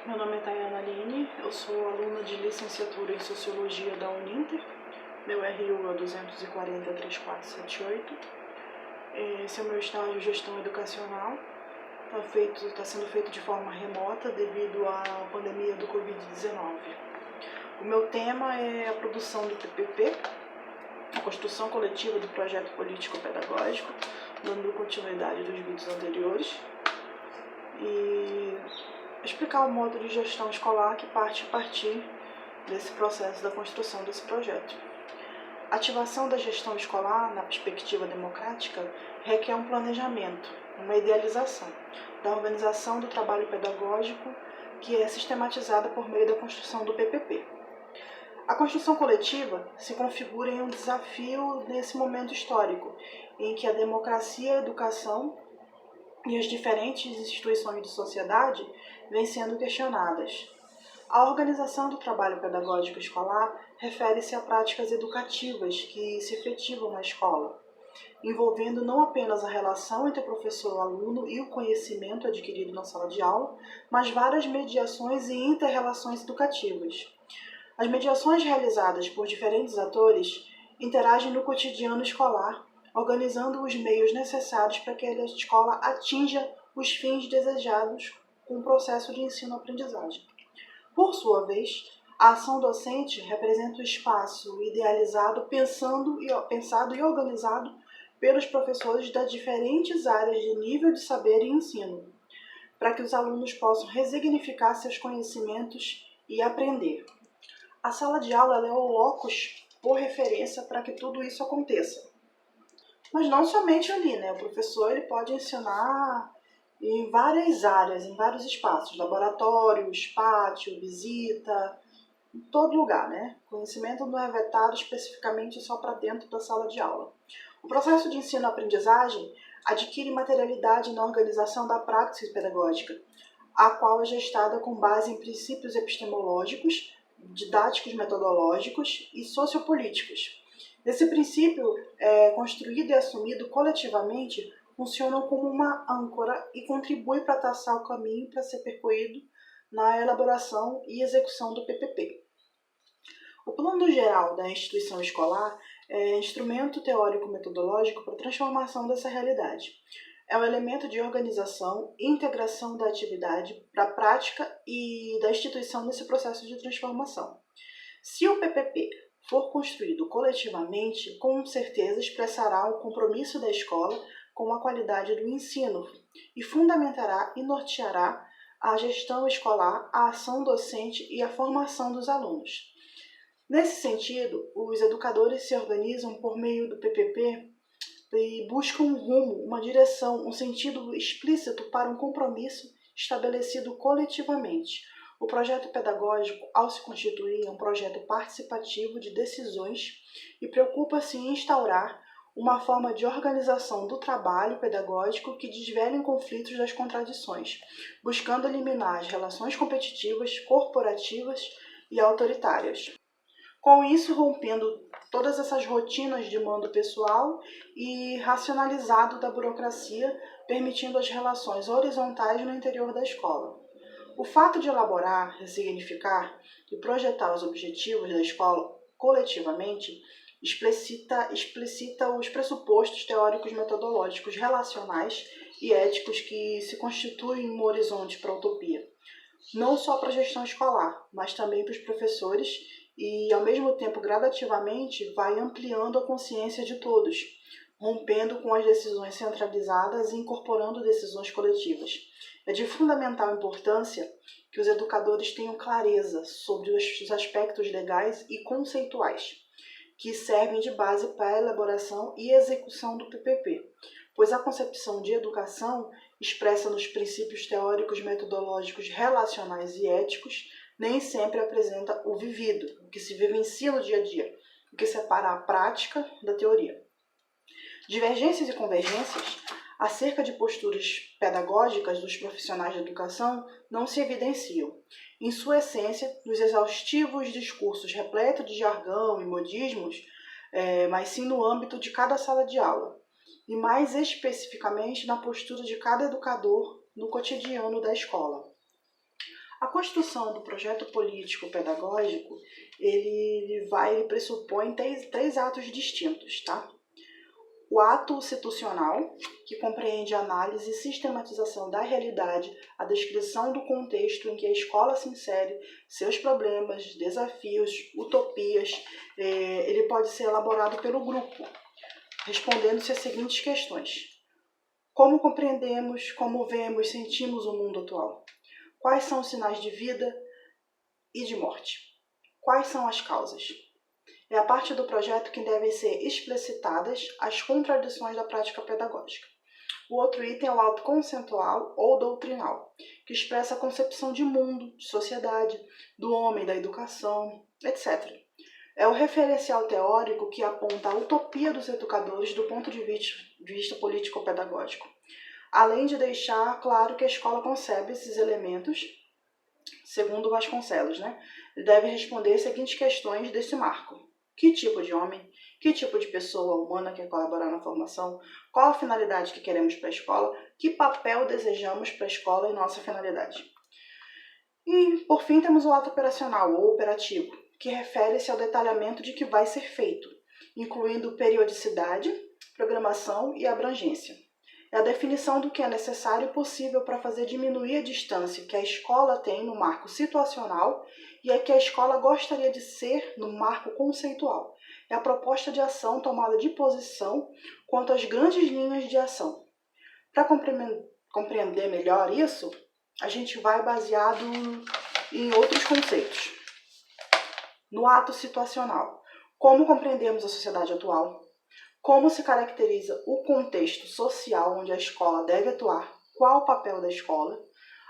Meu nome é Tayana Aline, eu sou aluna de licenciatura em Sociologia da Uninter, meu RU é 240-3478. Esse é o meu estágio de Gestão Educacional, está sendo feito de forma remota devido à pandemia do Covid-19. O meu tema é a produção do PPP, a construção coletiva do projeto político-pedagógico, dando continuidade dos vídeos anteriores, e explicar o modo de gestão escolar que parte a partir desse processo da construção desse projeto. A ativação da gestão escolar, na perspectiva democrática, requer um planejamento, uma idealização da organização do trabalho pedagógico que é sistematizada por meio da construção do PPP. A construção coletiva se configura em um desafio nesse momento histórico, em que a democracia e a educação e as diferentes instituições de sociedade vêm sendo questionadas. A organização do trabalho pedagógico escolar refere-se a práticas educativas que se efetivam na escola, envolvendo não apenas a relação entre professor e aluno e o conhecimento adquirido na sala de aula, mas várias mediações e inter-relações educativas. As mediações realizadas por diferentes atores interagem no cotidiano escolar, organizando os meios necessários para que a escola atinja os fins desejados com o processo de ensino-aprendizagem. Por sua vez, a ação docente representa o espaço idealizado, pensado e organizado pelos professores das diferentes áreas de nível de saber e ensino, para que os alunos possam resignificar seus conhecimentos e aprender. A sala de aula é o locus por referência para que tudo isso aconteça. Mas não somente ali, né? O professor ele pode ensinar em várias áreas, em vários espaços, laboratórios, pátio, visita, em todo lugar, né? O conhecimento não é vetado especificamente só para dentro da sala de aula. O processo de ensino-aprendizagem adquire materialidade na organização da praxis pedagógica, a qual é gestada com base em princípios epistemológicos, didáticos metodológicos e sociopolíticos. Esse princípio, construído e assumido coletivamente, funcionam como uma âncora e contribuem para traçar o caminho para ser percorrido na elaboração e execução do PPP. O plano geral da instituição escolar é instrumento teórico-metodológico para a transformação dessa realidade. É um elemento de organização e integração da atividade para a prática e da instituição nesse processo de transformação. Se o PPP for construído coletivamente, com certeza expressará o compromisso da escola com a qualidade do ensino e fundamentará e norteará a gestão escolar, a ação docente e a formação dos alunos. Nesse sentido, os educadores se organizam por meio do PPP e buscam um rumo, uma direção, um sentido explícito para um compromisso estabelecido coletivamente. O projeto pedagógico, ao se constituir, é um projeto participativo de decisões e preocupa-se em instaurar uma forma de organização do trabalho pedagógico que desvele conflitos das contradições, buscando eliminar as relações competitivas, corporativas e autoritárias. Com isso, rompendo todas essas rotinas de mando pessoal e racionalizado da burocracia, permitindo as relações horizontais no interior da escola. O fato de elaborar, ressignificar e projetar os objetivos da escola coletivamente explicita os pressupostos teóricos, metodológicos, relacionais e éticos que se constituem um horizonte para a utopia, não só para a gestão escolar, mas também para os professores e, ao mesmo tempo, gradativamente, vai ampliando a consciência de todos, rompendo com as decisões centralizadas e incorporando decisões coletivas. É de fundamental importância que os educadores tenham clareza sobre os aspectos legais e conceituais, que servem de base para a elaboração e execução do PPP, pois a concepção de educação, expressa nos princípios teóricos, metodológicos, relacionais e éticos, nem sempre apresenta o vivido, o que se vivencia no dia a dia, o que separa a prática da teoria. Divergências e convergências acerca de posturas pedagógicas dos profissionais de educação não se evidenciam. Em sua essência, nos exaustivos discursos repletos de jargão e modismos, mas sim no âmbito de cada sala de aula, e mais especificamente na postura de cada educador no cotidiano da escola. A construção do projeto político-pedagógico, ele pressupõe três atos distintos, tá? O ato situacional, que compreende a análise e sistematização da realidade, a descrição do contexto em que a escola se insere, seus problemas, desafios, utopias. Ele pode ser elaborado pelo grupo, respondendo-se as seguintes questões. Como compreendemos, como vemos, sentimos o mundo atual? Quais são os sinais de vida e de morte? Quais são as causas? É a parte do projeto que devem ser explicitadas as contradições da prática pedagógica. O outro item é o ato conceitual ou doutrinal, que expressa a concepção de mundo, de sociedade, do homem, da educação, etc. É o referencial teórico que aponta a utopia dos educadores do ponto de vista político-pedagógico, além de deixar claro que a escola concebe esses elementos, segundo Vasconcelos, Ele deve responder as seguintes questões desse marco. Que tipo de homem? Que tipo de pessoa humana quer colaborar na formação? Qual a finalidade que queremos para a escola? Que papel desejamos para a escola e nossa finalidade? E, por fim, temos o ato operacional ou operativo, que refere-se ao detalhamento de que vai ser feito, incluindo periodicidade, programação e abrangência. É a definição do que é necessário e possível para fazer diminuir a distância que a escola tem no marco situacional e a que a escola gostaria de ser no marco conceitual. É a proposta de ação tomada de posição quanto às grandes linhas de ação. Para compreender melhor isso, a gente vai baseado em outros conceitos. No ato situacional, como compreendemos a sociedade atual? Como se caracteriza o contexto social onde a escola deve atuar? Qual o papel da escola?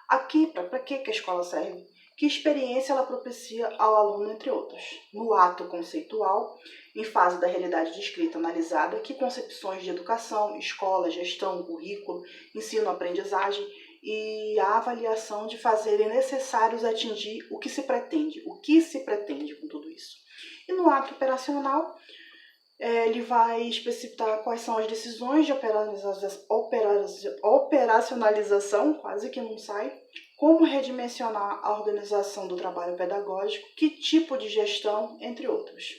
Para que a escola serve? Que experiência ela propicia ao aluno, entre outros? No ato conceitual, em fase da realidade descrita analisada, que concepções de educação, escola, gestão, currículo, ensino-aprendizagem e a avaliação de fazerem necessários atingir o que se pretende com tudo isso. E no ato operacional, ele vai especificar quais são as decisões de operacionalização, quase que não sai, como redimensionar a organização do trabalho pedagógico, que tipo de gestão, entre outros.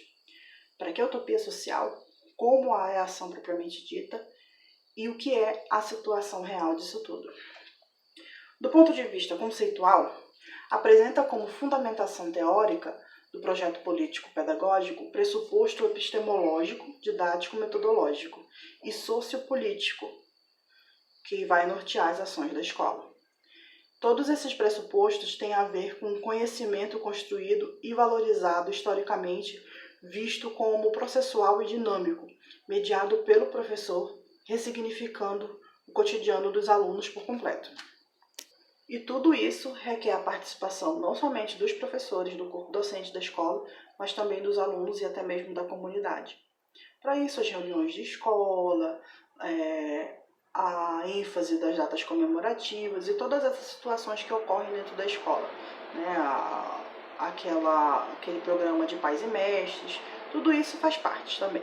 Para que a utopia social, como é a ação propriamente dita e o que é a situação real disso tudo. Do ponto de vista conceitual, apresenta como fundamentação teórica do projeto político-pedagógico pressuposto epistemológico, didático-metodológico e sociopolítico, que vai nortear as ações da escola. Todos esses pressupostos têm a ver com o conhecimento construído e valorizado historicamente, visto como processual e dinâmico, mediado pelo professor, ressignificando o cotidiano dos alunos por completo. E tudo isso requer a participação não somente dos professores do corpo docente da escola, mas também dos alunos e até mesmo da comunidade. Para isso, as reuniões de escola, a ênfase das datas comemorativas e todas essas situações que ocorrem dentro da escola, aquele programa de pais e mestres, tudo isso faz parte também.